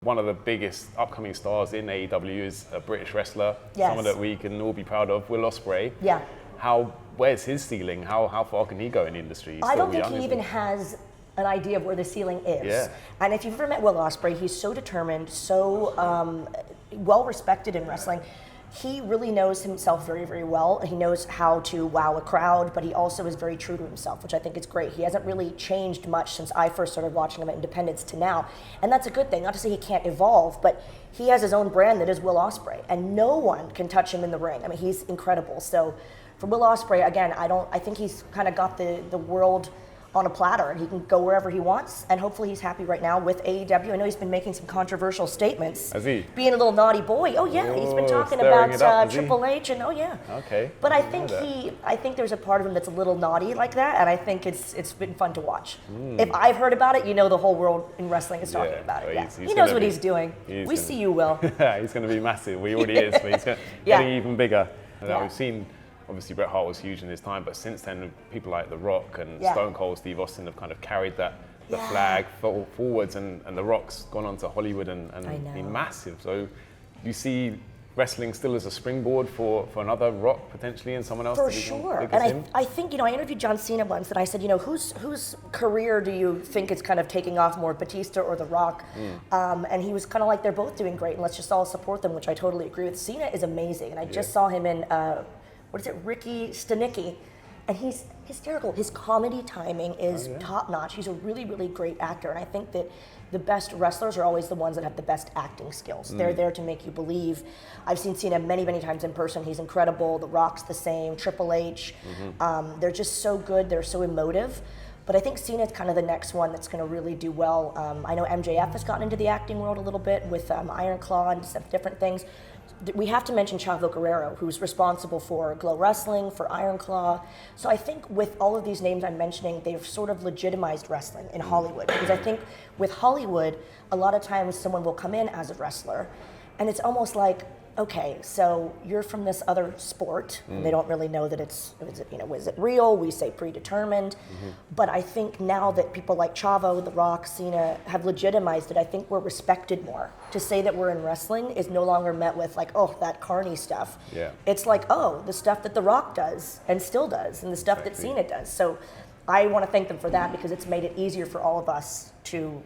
One of the biggest upcoming stars in AEW is a British wrestler, Yes. someone that we can all be proud of, Will Ospreay. Yeah. Where's his ceiling? How far can he go in the industry? He's I don't still think young, he isn't even has an idea of where the ceiling is. Yeah. And if you've ever met Will Ospreay, he's so determined, so well respected in wrestling. He really knows himself very, very well. He knows how to wow a crowd, but he also is very true to himself, which I think is great. He hasn't really changed much since I first started watching him at Independence to now. And that's a good thing. Not to say he can't evolve, but he has his own brand that is Will Ospreay, and no one can touch him in the ring. I mean, he's incredible. So for Will Ospreay, again, I think he's kind of got the world on a platter, and he can go wherever he wants, and hopefully he's happy right now with AEW. I know he's been making some controversial statements. Has he? Being a little naughty boy. Oh yeah, he's been talking stirring it up, about Triple H, and oh yeah. Okay. But I think there's a part of him that's a little naughty like that, and I think it's been fun to watch. If I've heard about it, you know the whole world in wrestling is talking about it. Yeah. He knows what he's doing. We see you, Will. He's going to be massive. He already is, but he's getting even bigger. We've seen, obviously Bret Hart was huge in his time, but since then people like The Rock and Stone Cold Steve Austin have kind of carried the flag forwards, and The Rock's gone on to Hollywood and been massive. So you see wrestling still as a springboard for another Rock potentially, and someone else For to be sure. big as him? I think, I interviewed John Cena once, and I said, whose career do you think is kind of taking off more, Batista or The Rock? And he was kind of like, they're both doing great, and let's just all support them, which I totally agree with. Cena is amazing, and I just saw him in Ricky Stenicki, and he's hysterical. His comedy timing is top notch. He's a really, really great actor, and I think that the best wrestlers are always the ones that have the best acting skills. They're there to make you believe. I've seen Cena many, many times in person. He's incredible. The Rock's the same. Triple H. They're just so good. They're so emotive. But I think Cena's kind of the next one that's going to really do well. I know MJF has gotten into the acting world a little bit with Iron Claw and some different things. We have to mention Chavo Guerrero, who's responsible for Glow Wrestling, for Iron Claw. So I think with all of these names I'm mentioning, they've sort of legitimized wrestling in Hollywood. Because I think with Hollywood, a lot of times someone will come in as a wrestler, and it's almost like, okay, so you're from this other sport, and they don't really know that is it real? We say predetermined. But I think now that people like Chavo, The Rock, Cena have legitimized it, I think we're respected more. To say that we're in wrestling is no longer met with like, oh, that carny stuff. Yeah. It's like, oh, the stuff that The Rock does and still does, and the stuff that Cena does. So I want to thank them for that, because it's made it easier for all of us to,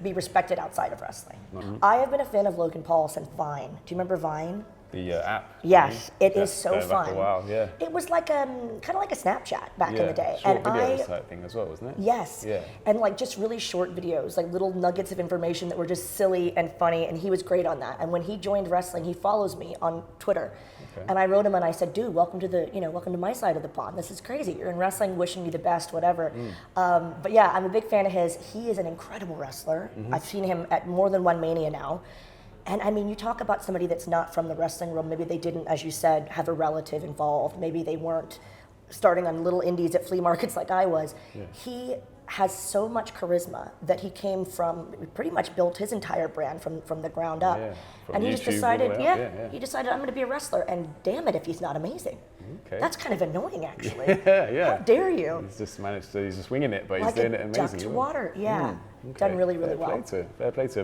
be respected outside of wrestling. I have been a fan of Logan Paul since Vine. Do you remember Vine? The app. Yes, it is so going back fun. a while, yeah. It was like kind of like a Snapchat back in the day. Short videos type thing as well, wasn't it? Yes. Yeah. And like just really short videos, like little nuggets of information that were just silly and funny, and he was great on that. And when he joined wrestling, he follows me on Twitter. Okay. And I wrote him and I said, dude, welcome to my side of the pond. This is crazy. You're in wrestling, wishing you the best, whatever. But yeah, I'm a big fan of his. He is an incredible wrestler. I've seen him at more than one Mania now. And I mean, you talk about somebody that's not from the wrestling world. Maybe they didn't, as you said, have a relative involved. Maybe they weren't starting on little indies at flea markets like I was. Yeah. He has so much charisma that he pretty much built his entire brand from the ground up. Yeah, and he just decided, he decided, I'm going to be a wrestler, and damn it if he's not amazing. Okay. That's kind of annoying, actually. How dare you? He's just winging it, but he's doing it amazingly. Like a duck to water, Done really, really well. Fair play to him.